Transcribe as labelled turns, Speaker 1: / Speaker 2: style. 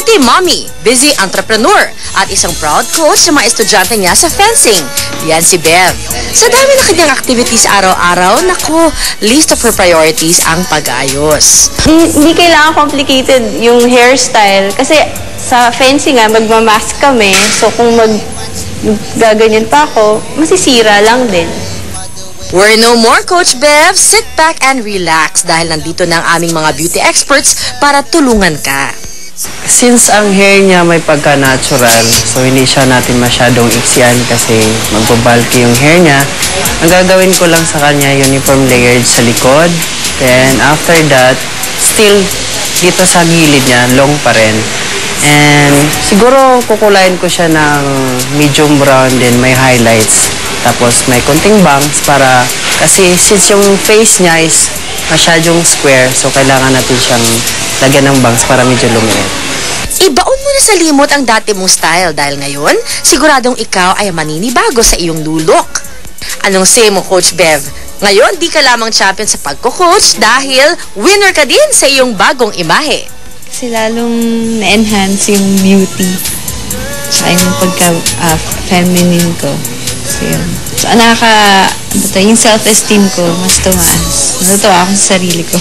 Speaker 1: Healthy mommy, busy entrepreneur, at isang proud coach sa mga estudyante niya sa fencing. Yan si Bev. Sa dami na kanyang activities araw-araw, naku, least of her priorities ang pag-aayos.
Speaker 2: Hindi kailangan complicated yung hairstyle kasi sa fencing nga, magmamask kami. So kung gaganyan pa ako, masisira lang din.
Speaker 1: Worry no more, Coach Bev. Sit back and relax dahil nandito na ang aming mga beauty experts para tulungan ka.
Speaker 3: Since ang hair niya may pagka-natural, so hindi siya natin masyadong iksian kasi magbabalki yung hair niya. Ang gagawin ko lang sa kanya, uniform layered sa likod. Then after that, still dito sa gilid niya, long pa rin. And siguro kukulayin ko siya ng medium brown, then may highlights. Tapos may konting bangs para, kasi since yung face niya is masyadong square, so kailangan natin siyang lagyan ng bangs para medyo lumiit.
Speaker 1: Ibaon mo na sa limot ang dati mong style dahil ngayon, siguradong ikaw ay maninibago sa iyong lulok. Anong say mo, Coach Bev? Ngayon, di ka lamang champion sa pagko-coach dahil winner ka din sa iyong bagong imahe.
Speaker 2: Kasi lalong na-enhance yung beauty. Tsaka yung pagka-feminine ko. So, yun. So, yung self-esteem ko, mas tumaas. Natutuwa ako sa sarili ko.